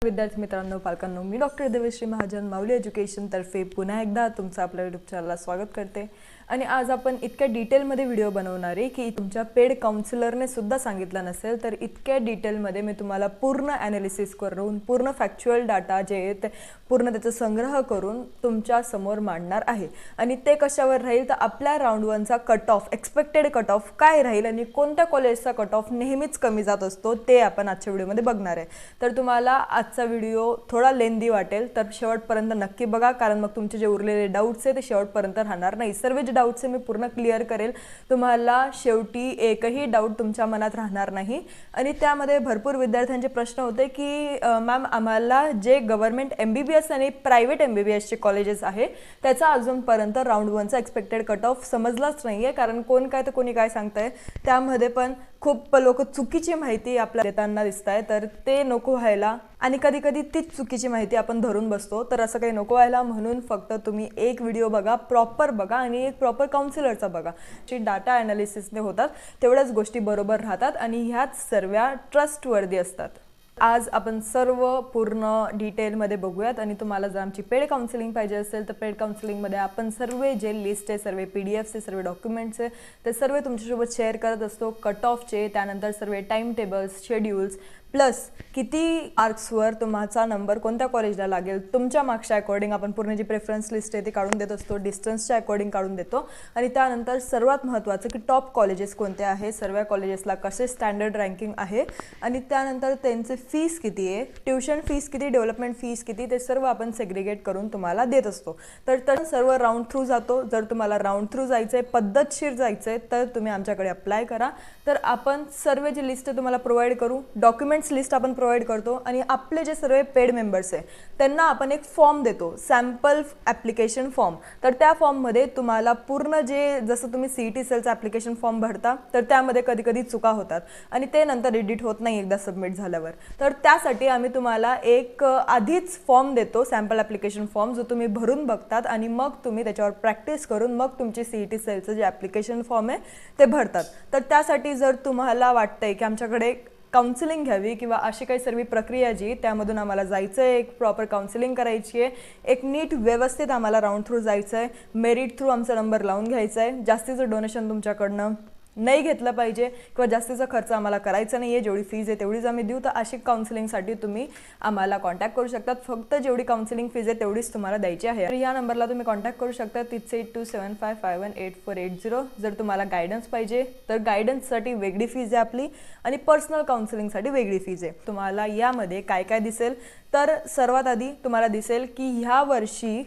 विद्यार्थी मित्रांनो, पालकांनो, मी डॉक्टर देवश्री महाजन माऊली एज्युकेशन तर्फे पुन्हा एकदा तुमचं आपल्या यूट्यूब चॅनलला स्वागत करते। आणि आज आपण इतक्या डिटेलमध्ये व्हिडिओ बनवणार आहे की तुमच्या पेड काउन्सिलरने सुद्धा सांगितलं नसेल तर इतक्या डिटेलमध्ये मी तुम्हाला पूर्ण ॲनालिसिस करून पूर्ण फॅक्च्युअल डाटा जे आहे ते पूर्ण त्याचा संग्रह करून तुमच्या समोर मांडणार आहे। आणि ते कशावर राहील तर आपल्या राऊंड 1 चा cut off, expected cut off काय राहील आणि कोणत्या कॉलेजचा कट ऑफ नेहमीच कमी जात असतो ते आपण आजच्या व्हिडिओमध्ये बघणार आहे। तर तुम्हाला आजचा व्हिडिओ थोडा लेंदी वाटेल तर शेवटपर्यंत नक्की बघा, कारण मग तुमचे जे उरलेले डाऊट्स आहे ते शेवटपर्यंत राहणार नाही। सर्व जे डाऊट्स मी पूर्ण क्लिअर करेल, तुम्हाला शेवटी एकही डाऊट तुमच्या मनात राहणार नाही। आणि त्यामध्ये भरपूर विद्यार्थ्यांचे प्रश्न होते की मॅम आम्हाला जे गव्हर्नमेंट MBBS आणि प्रायव्हेट MBBS चे कॉलेजेस आहे त्याचा अजूनपर्यंत राऊंड 1 चा एक्सपेक्टेड कट ऑफ समजलाच नाहीये, कारण कोण काय तर कोणी काय सांगताय त्यामध्ये पण खूप लोक चुकीची माहिती आपल्याला देताना दिसताय, तर ते नको व्हायला। आणि कधी कधी तीच चुकीची माहिती आपण धरून बसतो, तर असं काही नको व्हायला म्हणून फक्त तुम्ही एक व्हिडिओ बघा, प्रॉपर बघा आणि एक प्रॉपर काउन्सिलरचा बघा। जी डाटा ॲनालिसिसने होतात तेवढ्याच गोष्टी बरोबर राहतात आणि ह्याच सर्व ट्रस्टवर्दी असतात। आज आपण सर्व पूर्ण डिटेलमध्ये बघूयात। आणि तुम्हाला जर आमची पेड काउन्सिलिंग पाहिजे असेल तर पेड काउन्सिलिंगमध्ये आपण सर्व जे लिस्ट आहे, सर्व PDFs आहे, सर्व डॉक्युमेंट्स आहे ते सर्व तुमच्यासोबत शेअर करत असतो। कट ऑफचे, त्यानंतर सर्व टाइम टेबल्स, शेड्यूल्स, प्लस किती मार्क्सवर तुमचा नंबर कोणत्या कॉलेजला लागेल तुमच्या मार्क्सच्या अकॉर्डिंग आपण पूर्ण जी प्रेफरन्स लिस्ट आहे ती काढून देत असतो, डिस्टन्सच्या अकॉर्डिंग काढून देतो। आणि त्यानंतर सर्वात महत्त्वाचं की टॉप कॉलेजेस कोणते आहे, सर्व कॉलेजेसला कसे स्टँडर्ड रँकिंग आहे आणि त्यानंतर त्यांचे फीस किती आहे, ट्युशन फीस किती, डेव्हलपमेंट फीस किती, ते सर्व आपण सेग्रिगेट करून तुम्हाला देत असतो। तर सर्व राऊंड थ्रू जातो। जर तुम्हाला राऊंड थ्रू जायचं आहे, पद्धतशीर जायचं आहे तर तुम्ही आमच्याकडे अप्लाय करा। तर आपण सर्व जी लिस्ट तुम्हाला प्रोव्हाइड करू, डॉक्युमेंट्स लिस्ट आपण प्रोव्हाइड करतो आणि आपले जे सर्व पेड मेंबर्स आहे त्यांना आपण एक फॉर्म देतो, सॅम्पल ॲप्लिकेशन फॉर्म। तर त्या फॉर्ममध्ये तुम्हाला पूर्ण जे जसं तुम्ही CET सेलचा ॲप्लिकेशन फॉर्म भरता तर त्यामध्ये कधी कधी चुका होतात आणि ते नंतर एडिट होत नाही एकदा सबमिट झाल्यावर। तर त्यासाठी आम्ही तुम्हाला एक आधीच फॉर्म देतो, सॅम्पल ॲप्लिकेशन फॉर्म, जो तुम्ही भरून बघतात आणि मग तुम्ही त्याच्यावर प्रॅक्टिस करून मग तुमचे CET सेलचं जे ॲप्लिकेशन फॉर्म आहे ते भरतात। तर त्यासाठी जर तुम्हाला वाटतंय की आमच्याकडे काउन्सिलिंग घ्यावी किंवा अशी काही सर्व प्रक्रिया जी त्यामधून आम्हाला जायचं आहे, एक प्रॉपर काउन्सिलिंग करायची आहे, एक नीट व्यवस्थित आम्हाला राऊंड थ्रू जायचं आहे, मेरिट थ्रू आमचा नंबर लावून घ्यायचा आहे, जास्तीचं डोनेशन तुमच्याकडनं नाही घेतलं पाहिजे किंवा जास्तीचा खर्च आम्हाला करायचा नाही आहे, जेवढी फीज आहे तेवढीच आम्ही देऊ, तर अशी काउन्सिलिंगसाठी तुम्ही आम्हाला कॉन्टॅक्ट करू शकतात। फक्त जेवढी काउन्सिलिंग फीज आहे तेवढीच तुम्हाला द्यायची आहे। तर या नंबरला तुम्ही कॉन्टॅक्ट करू शकता, 6827551880। जर तुम्हाला गायडन्स पाहिजे तर गायडन्ससाठी वेगळी फीज आहे आपली आणि पर्सनल काउन्सिलिंगसाठी वेगळी फीज आहे। तुम्हाला यामध्ये काय काय दिसेल तर सर्वात आधी तुम्हाला दिसेल की ह्या वर्षी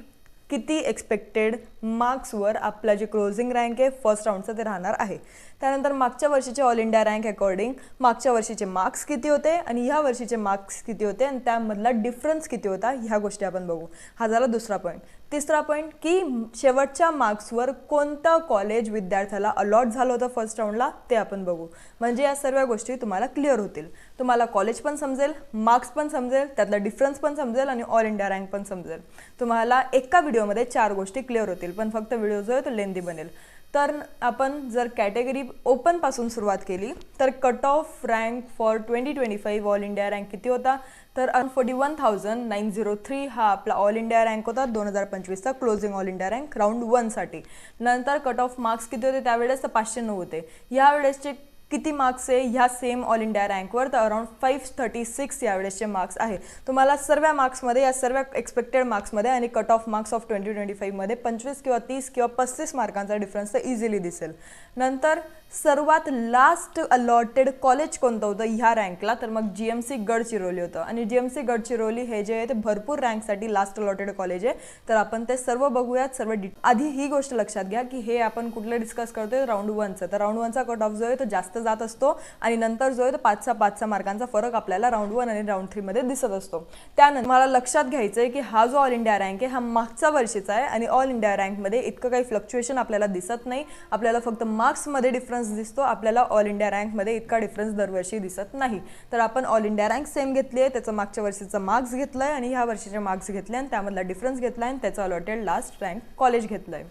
किती एक्सपेक्टेड मार्क्सवर आपला जे क्लोजिंग रँक आहे फर्स्ट राऊंडचं ते राहणार आहे। त्यानंतर मागच्या वर्षीचे ऑल इंडिया रँक अकॉर्डिंग मागच्या वर्षीचे मार्क्स किती होते आणि ह्या वर्षीचे मार्क्स किती होते आणि त्यामधला डिफरन्स किती होता ह्या गोष्टी आपण बघू। हा झाला दुसरा पॉईंट। तिसरा पॉईंट की शेवटच्या मार्क्सवर कोणतं कॉलेज विद्यार्थ्याला अलॉट झालं होतं फर्स्ट राऊंडला ते आपण बघू। म्हणजे या सर्व गोष्टी तुम्हाला क्लिअर होतील, तुम्हाला कॉलेज पण समजेल, मार्क्स पण समजेल, त्यातला डिफरन्स पण समजेल आणि ऑल इंडिया रँक पण समजेल। तुम्हाला एका व्हिडिओमध्ये 4 गोष्टी क्लिअर होतील, पण फक्त व्हिडिओ जो आहे तो लेंदी बनेल। तर आपण जर कॅटेगरी ओपन पासून सुरुवात केली तर cut off rank for 2025 all India rank किती होता तर 41,903 हा आपला ऑल इंडिया रँक होता 2025चा closing all India rank round 1 साठी। नंतर कट ऑफ मार्क्स किती होते त्यावेळेस तर 509 होते। यावेळेसचे किती मार्क्स आहे ह्या सेम ऑल इंडिया रँकवर तर अराउंड 536 यावेळेसचे मार्क्स आहे। तुम्हाला सर्व मार्क्समध्ये या सर्व एक्सपेक्टेड मार्क्समध्ये आणि कट ऑफ मार्क्स ऑफ 2025 मध्ये 25 किंवा 30 किंवा 35 मार्कांचा डिफरन्स तर इझिली दिसेल। नंतर सर्वात लास्ट अलॉटेड कॉलेज कोणतं होतं ह्या रँकला तर मग GMC गडचिरोली होतं आणि GMC गडचिरोली हे जे आहे ते भरपूर रँकसाठी लास्ट अलॉटेड कॉलेज आहे। तर आपण ते सर्व बघूयात। सर्व आधी ही गोष्ट लक्षात घ्या की हे आपण कुठलं डिस्कस करतोय राऊंड 1चं, तर राऊंड 1चा कट ऑफ जो आहे तो जास्त जात असतो आणि नंतर जो आहे तो 5चा मार्कांचा फरक आपल्याला राऊंड 1 आणि राऊंड 3 मध्ये दिसत असतो। त्यानंतर मला लक्षात घ्यायचं आहे की हा जो ऑल इंडिया रँक आहे हा मागच्या वर्षीचा आहे आणि ऑल इंडिया रँकमध्ये इतकं काही फ्लक्च्युएशन आपल्याला दिसत नाही, आपल्याला फक्त मार्क्समध्ये डिफरन्स दिसतो, आपल्याला ऑल इंडिया रँकमध्ये इतका डिफरन्स दरवर्षी दिसत नाही। तर आपण ऑल इंडिया रँक सेम घेतली आहे, त्याचं मागच्या वर्षीचं मार्क्स घेतलंय आणि ह्या वर्षीचे मार्क्स घेतले आणि त्यामधला डिफरन्स घेतलाय आणि त्याचं अलॉटेड लास्ट रँक कॉलेज घेतलंय।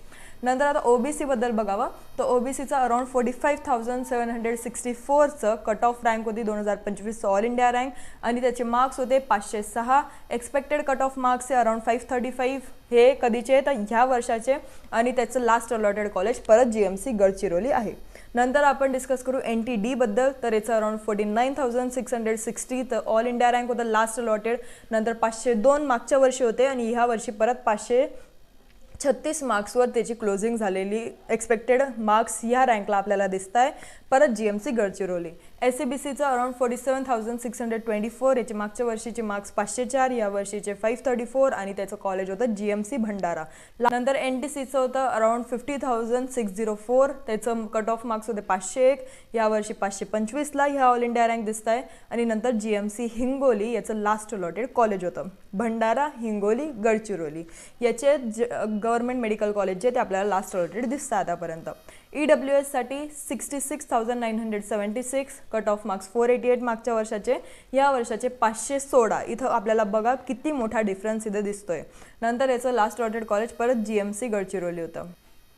नंतर आता ओबीसी बद्दल बघावं तर ओबीसीचा अराउंड 45,764चं कट ऑफ रँक होती 2025 ऑल इंडिया रँक आणि त्याचे मार्क्स होते 506. एक्सपेक्टेड कट ऑफ मार्क्स हे अराउंड 535. हे कधीचे तर ह्या वर्षाचे आणि त्याचं लास्ट अलॉटेड कॉलेज परत GMC गडचिरोली आहे. नंतर आपण डिस्कस करू NTD बद्दल तर याचं अराउंड 49,660 तर ऑल इंडिया रँक होतं लास्ट अलॉटेड. नंतर 502 मागच्या वर्षी होते आणि ह्या वर्षी परत 536 मार्क्सवर त्याची क्लोजिंग झालेली एक्सपेक्टेड मार्क्स ह्या रँकला आपल्याला दिसत आहे परत GMC गडचिरोली. SCBCचं अराउंड 47,624 याचे मागच्या वर्षीचे मार्क्स 504 या वर्षीचे 534 आणि त्याचं कॉलेज होतं GMC भंडारा. नंतर NTCचं होतं अराउंड 50,604 त्याचं कट ऑफ मार्क्स होते 501 या वर्षी 525ला ह्या ऑल इंडिया रँक दिसत आहे. आणि नंतर GMC हिंगोली याचं लास्ट अलॉटेड कॉलेज होतं. भंडारा, हिंगोली, गडचिरोली याचे गव्हर्नमेंट मेडिकल कॉलेज जे ते आपल्याला लास्ट अलॉटेड दिसतं आतापर्यंत. EWS साठी 66,976 कट ऑफ मार्क्स 488 मागच्या वर्षाचे या वर्षाचे 516. इथं आपल्याला बघा किती मोठा डिफरन्स इथे दिसतोय. नंतर याचं लास्ट अलॉटेड कॉलेज परत GMC गडचिरोली होतं.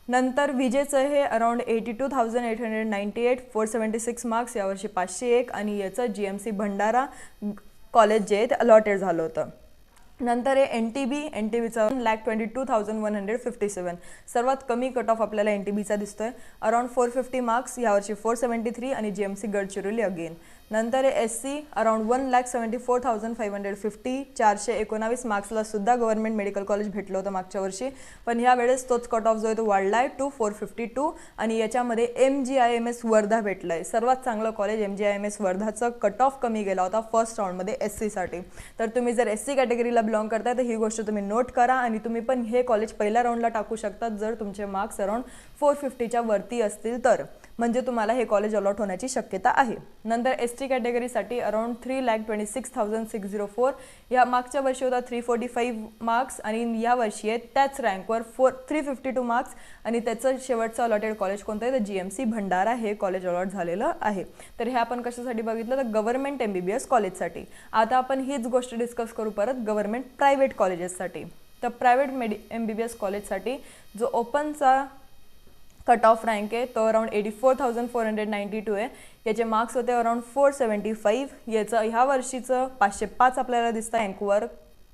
नंतर विजेचं हे अराउंड 82,898 476 मार्क्स यावर्षी 501 आणि याचं GMC भंडारा कॉलेज जे ते अलॉटेड झालं होतं. नंतर हे NTBचं 1,22,157 सर्वात कमी कट ऑफ आपल्याला NTBचा दिसतोय अराउंड 450 मार्क्स यावर्षी 473 आणि GMC गडचिरोली अगेन. नंतर हे SC अराउंड 1,74,550 419 मार्क्सला सुद्धा गव्हर्नमेंट मेडिकल कॉलेज भेटलं होतं मागच्या वर्षी पण ह्या वेळेस तोच कट ऑफ जो आहे तो वाढला आहे टू 452 आणि याच्यामध्ये MGIMS वर्धा भेटलं आहे. सर्वात चांगलं कॉलेज MGIMS वर्धाचं कट ऑफ कमी गेला होता फर्स्ट राऊंडमध्ये SC साठी. तर तुम्ही जर SC कॅटेगरीला बिलॉंग करताय तर ही गोष्ट तुम्ही नोट करा आणि तुम्ही पण हे कॉलेज पहिल्या राऊंडला टाकू शकता जर तुमचे मार्क्स अराउंड 450च्या वरती असतील तर म्हणजे तुम्हाला हे कॉलेज अलॉट होण्याची शक्यता आहे. नंतर ST कॅटेगरीसाठी अराउंड 3,26,604 या मागच्या वर्षी होता 345 मार्क्स आणि या वर्षी आहे त्याच रँकवर 352 मार्क्स आणि त्याचं शेवटचं अलॉटेड कॉलेज कोणतं आहे तर GMC भंडारा हे कॉलेज अलॉट झालेलं आहे. तर हे आपण कशासाठी बघितलं तर गव्हर्नमेंट MBBS कॉलेजसाठी. आता आपण हीच गोष्ट डिस्कस करू परत गव्हर्नमेंट प्रायव्हेट कॉलेजेससाठी. तर प्रायव्हेट MBBS कॉलेजसाठी जो ओपनचा कट ऑफ रँक आहे तो अराउंड 84,492 आहे. याचे मार्क्स होते अराउंड 475. याचं ह्या वर्षीचं 505 आपल्याला दिसतं रँकवर.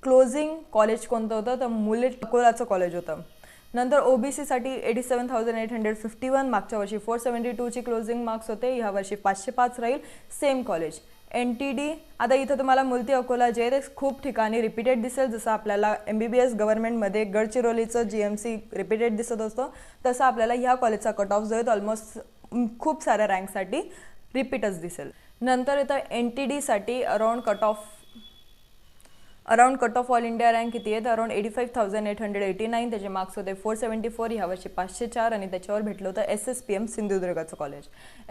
क्लोजिंग कॉलेज कोणतं होतं तर मुलेट अकोलाचं कॉलेज होतं. नंतर OBC साठी 87,851 मागच्या वर्षी 472ची क्लोजिंग मार्क्स होते ह्या वर्षी 505 राहील सेम कॉलेज. NTD आता इथं तुम्हाला मुलती अकोला जे ते खूप ठिकाणी रिपीटेड दिसेल जसं आपल्याला MBBS गव्हर्नमेंटमध्ये गडचिरोलीचं GMC रिपीटेड दिसत असतं तसं आपल्याला ह्या कॉलेजचा कट ऑफ जो आहे तो ऑलमोस्ट खूप साऱ्या रँकसाठी रिपीटच दिसेल. नंतर इथं NTD साठी around cut off all India rank किती आहे तर अराउंड 85,889 त्याचे मार्क्स होते 474 ह्या वर्षी 504 आणि त्याच्यावर भेटलं होतं SSPM सिंधुदुर्गाचं कॉलेज.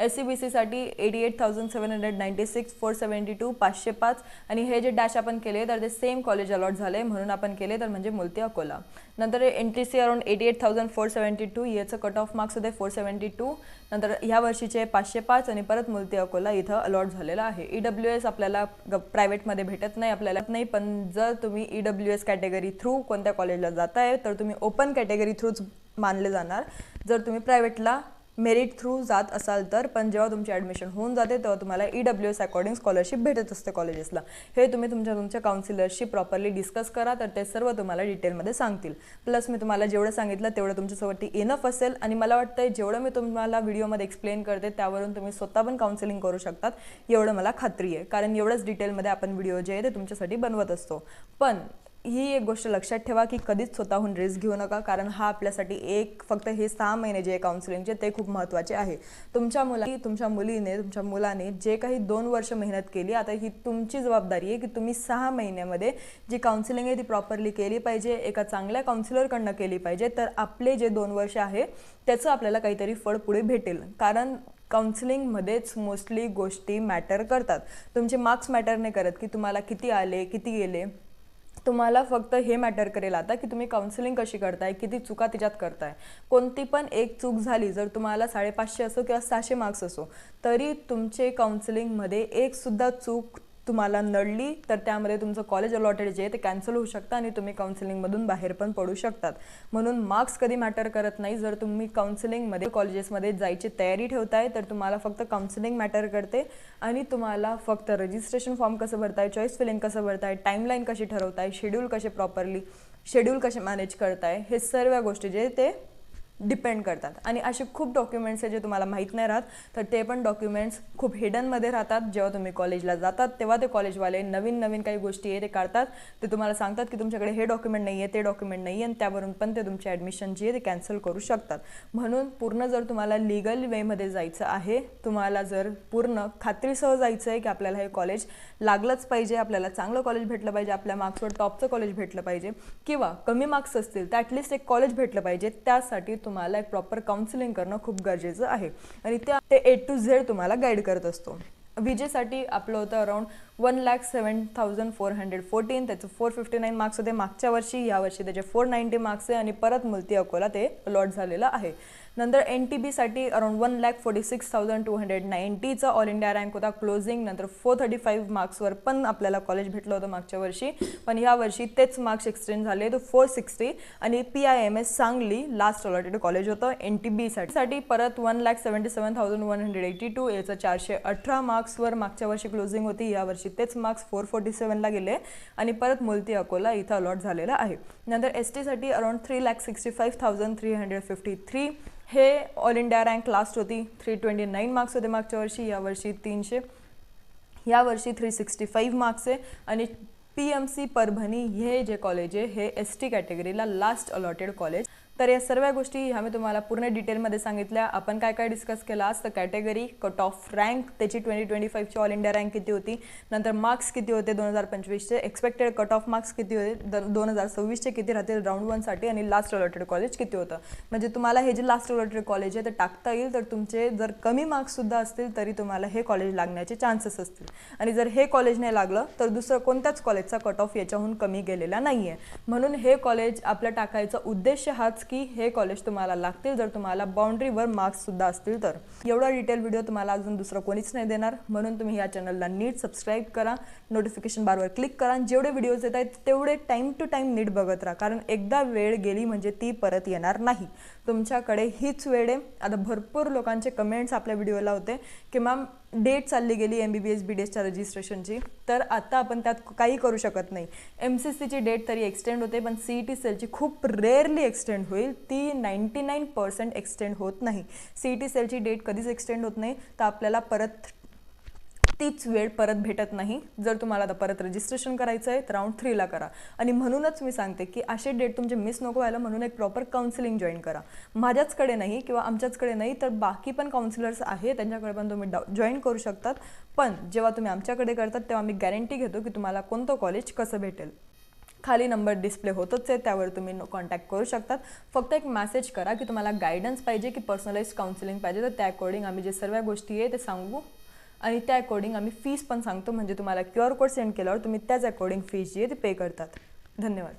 SCBC साठी 88,796 472 505 आणि हे जे डॅश आपण केले तर ते सेम कॉलेज अलॉट झाले म्हणून आपण केले तर म्हणजे मुलती अकोला. नंतर NTC अराउंड 88,472 याचं कट ऑफ मार्क्स होते 472. नंतर ह्या वर्षीचे 505 आणि परत मुलती अकोला इथं अलॉट झालेला आहे. EWS आपल्याला प्रायव्हेटमध्ये भेटत नाही आपल्याला नाही पण जर तुम्ही EWS कॅटेगरी थ्रू कोणत्या कॉलेजला जाताय तर तुम्ही ओपन कॅटेगरी थ्रूच मानले जाणार जर तुम्ही प्रायव्हेटला मेरिट थ्रू जात असाल तर. पण जेव्हा तुमची ॲडमिशन होऊन जाते तेव्हा तुम्हाला EWS अकॉर्डिंग स्कॉलरशिप भेटत असते कॉलेजेसला. हे तुम्ही तुमच्या काउन्सिलरशी प्रॉपरली डिस्कस करा तर ते सर्व तुम्हाला डिटेलमध्ये सांगतील. प्लस मी तुम्हाला जेवढं सांगितलं तेवढं तुमच्यासोबत इनफ असेल आणि मला वाटतं जेवढं मी तुम्हाला व्हिडिओमध्ये एक्सप्लेन करते त्यावरून तुम्ही स्वतः पण काउन्सिलिंग करू शकतात एवढं मला खात्री आहे कारण एवढंच डिटेलमध्ये आपण व्हिडिओ जे आहे ते तुमच्यासाठी बनवत असतो. पण ही एक गोष्ट लक्षात ठेवा की कधीच स्वतःहून रिस्क घेऊ नका कारण हा आपल्यासाठी फक्त हे 6 महिने जे काउन्सिलिंगचे ते खूप महत्त्वाचे आहे. तुमच्या मुलीने तुमच्या मुलाने जे काही 2 वर्ष मेहनत केली आता ही तुमची जबाबदारी आहे की तुम्ही 6 महिन्यामध्ये जी काउन्सिलिंग आहे ती प्रॉपरली केली पाहिजे एका चांगल्या काउन्सिलरकडनं केली पाहिजे तर आपले जे 2 वर्ष आहे त्याचं आपल्याला काहीतरी फळ पुढे भेटेल. कारण काउन्सिलिंगमध्येच मोस्टली गोष्टी मॅटर करतात. तुमचे मार्क्स मॅटर नाही करत की तुम्हाला किती आले किती गेले. तुम्हाला फक्त हे मॅटर करेल आता की तुम्ही काउन्सिलिंग कशी करताय किती चुका त्याच्यात करताय. कोणती पण एक चूक झाली जर तुम्हाला 550 असो किंवा 600 मार्क्स असो तरी तुमचे काउन्सिलिंगमध्ये एक सुद्धा चूक तुम्हाला नडली तर त्यामध्ये तुमचं कॉलेज अलॉटेड जे आहे ते कॅन्सल होऊ शकतं आणि तुम्ही काउन्सिलिंगमधून बाहेर पण पडू शकतात. म्हणून मार्क्स कधी मॅटर करत नाही. जर तुम्ही काउन्सिलिंगमध्ये कॉलेजेसमध्ये जायची तयारी ठेवताय तर तुम्हाला फक्त काउन्सिलिंग मॅटर करते आणि तुम्हाला फक्त रजिस्ट्रेशन फॉर्म कसं भरताय, चॉईस फिलिंग कसं भरताय, टाईमलाईन कशी ठरवताय, शेड्यूल कसे मॅनेज करताय, हे सर्व गोष्टी जे ते डिपेंड करतात. आणि असे खूप डॉक्युमेंट्स आहे जे तुम्हाला माहीत नाही राहत, तर ते पण डॉक्युमेंट्स खूप हिडनमध्ये राहतात. जेव्हा तुम्ही कॉलेजला जातात तेव्हा ते कॉलेजवाले नवीन काही गोष्टी आहे ते काढतात. ते तुम्हाला सांगतात की तुमच्याकडे हे डॉक्युमेंट नाही आहे, ते डॉक्युमेंट नाही आहे, आणि त्यावरून पण ते तुमची ॲडमिशन जी आहे ते कॅन्सल करू शकतात. म्हणून पूर्ण जर तुम्हाला लिगल वेमध्ये जायचं आहे, तुम्हाला जर पूर्ण खात्रीसह जायचं आहे की आपल्याला हे कॉलेज लागलंच पाहिजे, आपल्याला चांगलं कॉलेज भेटलं पाहिजे, आपल्या मार्क्सवर टॉपचं कॉलेज भेटलं पाहिजे, किंवा कमी मार्क्स असतील तर ॲटलिस्ट एक कॉलेज भेटलं पाहिजे, त्यासाठी तुम्हाला एक प्रॉपर काउन्सिलिंग करणं खूप गरजेचं आहे. आणि ते A to Z तुम्हाला गाईड करत असतो. विजेसाठी आपलं होतं अराउंड 1,07,414, त्याचं 459 मार्क्स होते मागच्या वर्षी. यावर्षी त्याचे 490 मार्क्स आहे आणि परत मुलती अकोला ते अलॉट झालेलं आहे. नंतर NTBसाठी अराउंड 1,46,290चा ऑल इंडिया रँक होता क्लोजिंग. नंतर 435 मार्क्सवर पण आपल्याला कॉलेज भेटलं होतं मागच्या वर्षी, पण यावर्षी तेच मार्क्स एक्सटेंड झाले तर 460, आणि PIMS Sangli last allotted college होतं NTBसाठी. परत 1,77,182 याचं 418 मार्क्सवर मागच्या वर्षी क्लोजिंग होती. यावर्षी तेच मार्क्स 447ला गेले आणि परत मुलती अकोला इथं अलॉट झालेला आहे. नंतर STसाठी अराउंड 3,65,353 हे ऑल इंडिया रँक लास्ट होती. 329 मार्क्स होते मागच्या वर्षी. यावर्षी 365 मार्क्स आहे. आणि PMC परभणी हे जे कॉलेज आहे हे ST कॅटेगरीला लास्ट अलॉटेड कॉलेज. तर या सर्व गोष्टी ह्या मी तुम्हाला पूर्ण डिटेलमध्ये सांगितल्या. आपण काय काय डिस्कस केला आज, तर कॅटेगरी, कट ऑफ रँक, त्याची 2025ची ऑल इंडिया रँक किती होती, नंतर मार्क्स किती होते 2025चे, एक्सपेक्टेड कट ऑफ मार्क्स किती होते, 2026चे किती राहतील राऊंड 1साठी, आणि लास्ट अलॉटेड कॉलेज किती होतं. म्हणजे तुम्हाला हे जे लास्ट अलॉटेड कॉलेज आहे ते टाकता येईल. तर तुमचे जर कमी मार्क्ससुद्धा असतील तरी तुम्हाला हे कॉलेज लागण्याचे चान्सेस असतील. आणि जर हे कॉलेज नाही लागलं तर दुसरं कोणत्याच कॉलेजचा कट ऑफ याच्याहून कमी गेलेला नाही आहे. म्हणून हे कॉलेज आपलं टाकायचा उद्देश हाच की हे कॉलेज तुम्हाला लागतील जर तुम्हाला बाउंड्रीवर मार्क्ससुद्धा असतील तर. एवढा डिटेल व्हिडिओ तुम्हाला अजून दुसरं कोणीच नाही देणार, म्हणून तुम्ही या चॅनलला नीट सबस्क्राईब करा, नोटिफिकेशन बारवर क्लिक करा, जेवढे व्हिडिओज येत आहेत तेवढे टाईम टू टाईम नीट बघत राहा. कारण एकदा वेळ गेली म्हणजे ती परत येणार नाही. तुमच्याकडे हीच वेळ आहे. आता भरपूर लोकांचे कमेंट्स आपल्या व्हिडिओला होते की मॅम डेट चालली गेली MBBS BDSच्या रजिस्ट्रेशनची, तर आता आपण त्यात काही करू शकत नाही. MCCची डेट तरी एक्सटेंड होते, पण CET सेलची खूप रेअरली एक्सटेंड होईल. ती 99% एक्सटेंड होत नाही. CET सेलची डेट कधीच एक्सटेंड होत नाही, तर आपल्याला परत तीच वेळ परत भेटत नाही. जर तुम्हाला आता परत रजिस्ट्रेशन करायचं आहे तर राऊंड 3ला करा. आणि म्हणूनच मी सांगते की असे डेट तुमचे मिस नको व्हायला, म्हणून एक प्रॉपर काउन्सिलिंग जॉईन करा. माझ्याचकडे नाही किंवा आमच्याचकडे नाही तर बाकी पण काउन्सिलर्स आहे, त्यांच्याकडे पण तुम्ही जॉईन करू शकतात. पण जेव्हा तुम्ही आमच्याकडे करतात तेव्हा मी गॅरंटी घेतो की तुम्हाला कोणतं कॉलेज कसं भेटेल. खाली नंबर डिस्प्ले होतच आहे, त्यावर तुम्ही कॉन्टॅक्ट करू शकतात. फक्त एक मेसेज करा की तुम्हाला गायडन्स पाहिजे की पर्सनलाइज काउन्सिलिंग पाहिजे, तर त्या अकॉर्डिंग आम्ही जे सर्व गोष्टी आहे ते सांगू आणि त्या अकॉर्डिंग आम्ही फीस पण सांगतो. म्हणजे तुम्हाला QR कोड सेंड केल्यावर तुम्ही त्याच अकॉर्डिंग फीस जी आहे ती पे करतात. धन्यवाद.